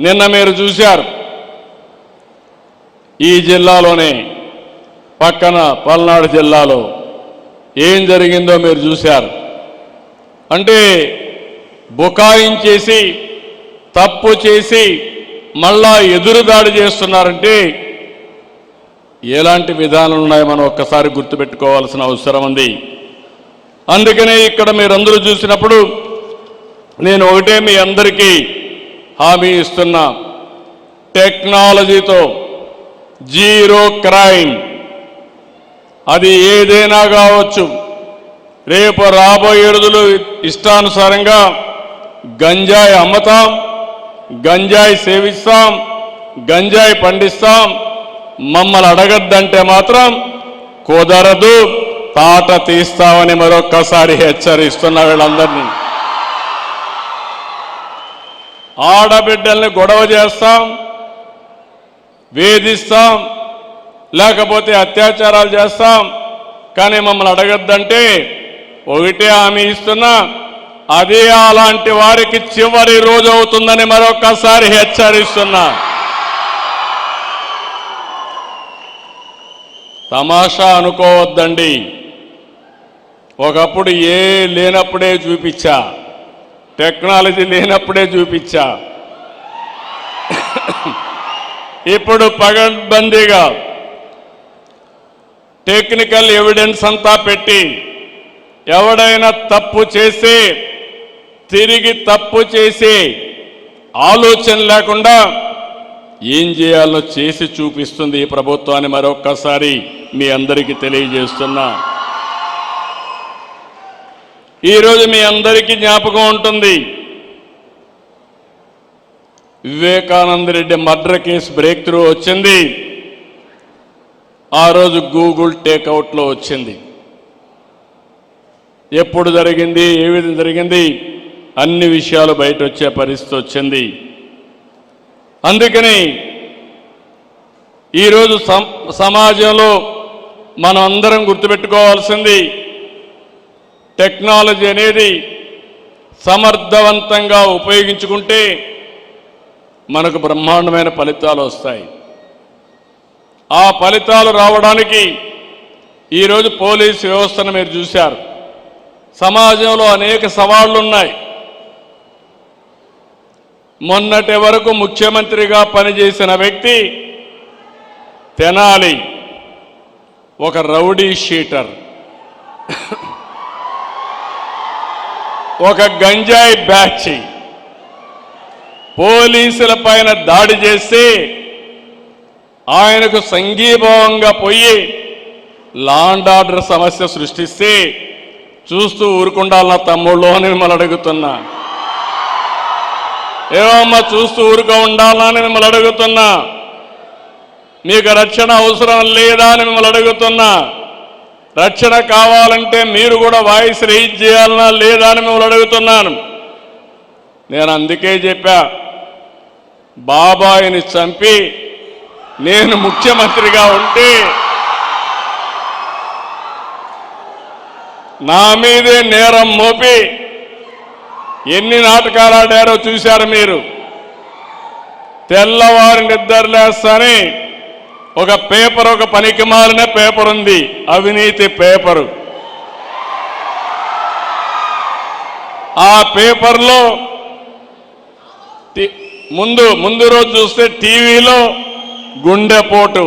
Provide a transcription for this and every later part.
నిన్న మీరు చూశారు, ఈ జిల్లాలోనే పక్కన పల్నాడు జిల్లాలో ఏం జరిగిందో మీరు చూశారు. అంటే బుకాయించేసి తప్పు చేసి మళ్ళా ఎదురుదాడి చేస్తున్నారంటే ఎలాంటి విధానాలు ఉన్నాయో మనం ఒక్కసారి గుర్తుపెట్టుకోవాల్సిన అవసరం ఉంది. అందుకనే ఇక్కడ మీరందరూ చూసినప్పుడు నేను ఒకటే మీ అందరికీ హామీ ఇస్తున్నా, టెక్నాలజీతో జీరో క్రైమ్, అది ఏదైనా కావచ్చు. రేపు రాబోయే రోజులు ఇష్టానుసారంగా గంజాయి అమ్ముతాం, గంజాయి సేవిస్తాం, గంజాయి పండిస్తాం. మమ్మల్ని అడగద్దంటే మాత్రం కుదరదు, తాట తీస్తామని మరొక్కసారి హెచ్చరిస్తున్న వీళ్ళందరినీ. ఆడబిడ్డల్ని గొడవ చేస్తాం, వేధిస్తాం, లేకపోతే అత్యాచారాలు చేస్తాం. కానీ మమ్మల్ని అడగద్దంటే ఒకటే హామీ ఇస్తున్నా, అదే అలాంటి వారికి చివరి రోజు అవుతుందని మరొక్కసారి హెచ్చరిస్తున్నా. తమాషా అనుకోవద్దండి. ఒకప్పుడు లేనప్పుడే చూపించా, టెక్నాలజీ లేనప్పుడే చూపించా. ఇప్పుడు పగడ్బందీగా టెక్నికల్ ఎవిడెన్స్ అంతా పెట్టి ఎవడైనా తప్పు చేసి తిరిగి తప్పు చేసి ఆలోచన లేకుండా ఏం చేయాలో చేసి చూపిస్తుంది ఈ ప్రభుత్వాన్ని మరొక్కసారి మీ అందరికీ తెలియజేస్తున్నా. ఈరోజు మీ అందరికీ జ్ఞాపకం ఉంటుంది, Vivekananda Reddy murder case break through వచ్చింది. ఆ రోజు గూగుల్ టేక్అవుట్లో వచ్చింది. ఎప్పుడు జరిగింది, ఏ విధంగా జరిగింది, అన్ని విషయాలు బయట వచ్చే పరిస్థితి వచ్చింది. అందుకని ఈరోజు సమాజంలో మనం అందరం గుర్తుపెట్టుకోవాల్సింది, టెక్నాలజీ అనేది సమర్థవంతంగా ఉపయోగించుకుంటే మనకు బ్రహ్మాండమైన ఫలితాలు వస్తాయి. ఆ ఫలితాలు రావడానికి ఈరోజు పోలీసు వ్యవస్థను మీరు చూశారు. సమాజంలో అనేక సవాళ్లు ఉన్నాయి. మొన్నటి వరకు ముఖ్యమంత్రిగా పనిచేసిన వ్యక్తి తెనాలి, ఒక రౌడీ షీటర్, ఒక గంజాయి బ్యాచ్ పోలీసుల పైన దాడి చేసి ఆయనకు సంఘీభావంగా పోయి లా అండ్ ఆర్డర్ సమస్య సృష్టిస్తే చూస్తూ ఊరుకుండాలన్న తమ్ముళ్ళు అని మిమ్మల్ని అడుగుతున్నా. ఏమమ్మా చూస్తూ ఊరుకో ఉండాలని మిమ్మల్ని అడుగుతున్నా. మీకు రక్షణ అవసరం లేదా అని మిమ్మల్ని అడుగుతున్నా. రక్షణ కావాలంటే మీరు కూడా వాయిస్ రైజ్ చేయాలన్నా లేదా అని మిమ్మల్ని అడుగుతున్నాను. నేను అందుకే చెప్పా, బాబాయిని చంపి నేను ముఖ్యమంత్రిగా ఉంటే నా మీదే నేరం మోపి ఎన్ని నాటకాలు ఆడారో చూశారు మీరు. తెల్లవారి నిద్రలేస్తాని ఒక పేపర్, ఒక పనికి మాలిన పేపర్ ఉంది, అవినీతి పేపరు. ఆ పేపర్లో ముందు రోజు చూస్తే టీవీలో గుండెపోటు,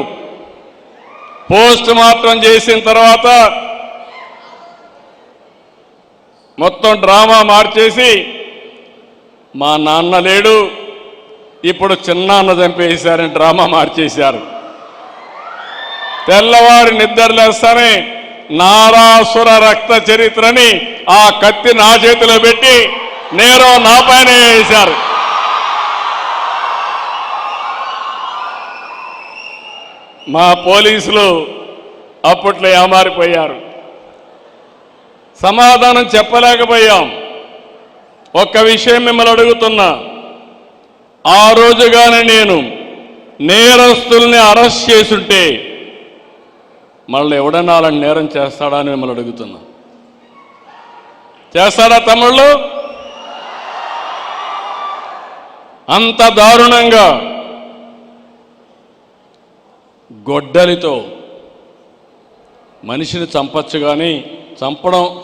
పోస్ట్ మార్టం చేసిన తర్వాత మొత్తం డ్రామా మార్చేసి మా నాన్న లేడు, ఇప్పుడు చిన్నాన్న చంపేశారని డ్రామా మార్చేశారు. తెల్లవారి నిద్రలేస్తానే నారాసుర రక్త చరిత్రని ఆ కత్తి నా చేతిలో పెట్టి నేరం నా పైన వేశారు. మా పోలీసులు అప్పట్లో ఏమారిపోయారు, సమాధానం చెప్పలేకపోయాం. ఒక్క విషయం మిమ్మల్ని అడుగుతున్నా, ఆ రోజుగానే నేను నేరస్తుల్ని అరెస్ట్ చేసుంటే మళ్ళీ ఎవడన్నా అలాంటి నేరం చేస్తాడా అని మిమ్మల్ని అడుగుతున్నా. చేస్తాడా తమ్ముళ్ళు? అంత దారుణంగా గొడ్డలితో మనిషిని చంపచ్చు కానీ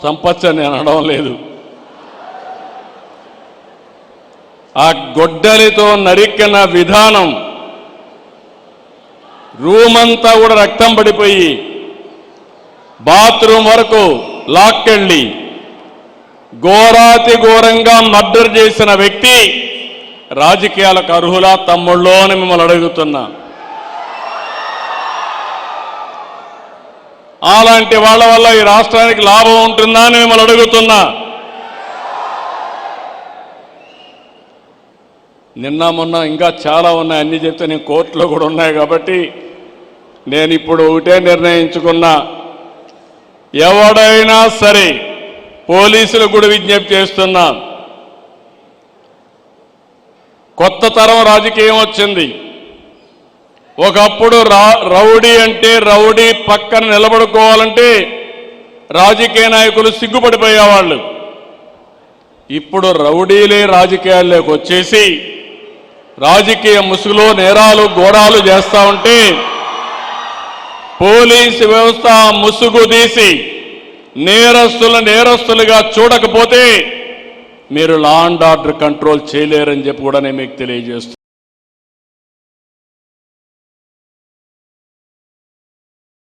చంపచ్చు అని అనడం లేదు. ఆ గొడ్డలితో నరికిన విధానం, రూమంతా కూడా రక్తం పడిపోయి బాత్రూమ్ వరకు లాక్కెళ్ళి ఘోరాతి ఘోరంగా మర్డర్ చేసిన వ్యక్తి రాజకీయాలకు అర్హులా తమ్ముళ్ళో అని మిమ్మల్ని అడుగుతున్నా. అలాంటి వాళ్ళ వల్ల ఈ రాష్ట్రానికి లాభం ఉంటుందా అని మిమ్మల్ని అడుగుతున్నా. నిన్న మొన్న ఇంకా చాలా ఉన్నాయి, అన్ని చెప్తే నేను కోర్టులో కూడా ఉన్నాయి కాబట్టి నేను ఇప్పుడు ఒకటే నిర్ణయించుకున్నా. ఎవడైనా సరే పోలీసులకు కూడా విజ్ఞప్తి చేస్తున్నా. కొత్త తరం రాజకీయం వచ్చింది. ఒకప్పుడు రౌడీ అంటే రౌడీ పక్కన నిలబడుకోవాలంటే రాజకీయ నాయకులు సిగ్గుపడిపోయేవాళ్ళు. ఇప్పుడు రౌడీలే రాజకీయాల్లోకి వచ్చేసి రాజకీయ ముసుగులో నేరాలు ఘోరాలు చేస్తా ఉంటే పోలీసు వ్యవస్థ ముసుగు తీసి నేరస్తులుగా చూడకపోతే మీరు లా అండ్ ఆర్డర్ కంట్రోల్ చేయలేరని చెప్పి కూడా నేను మీకు తెలియజేస్తున్నా.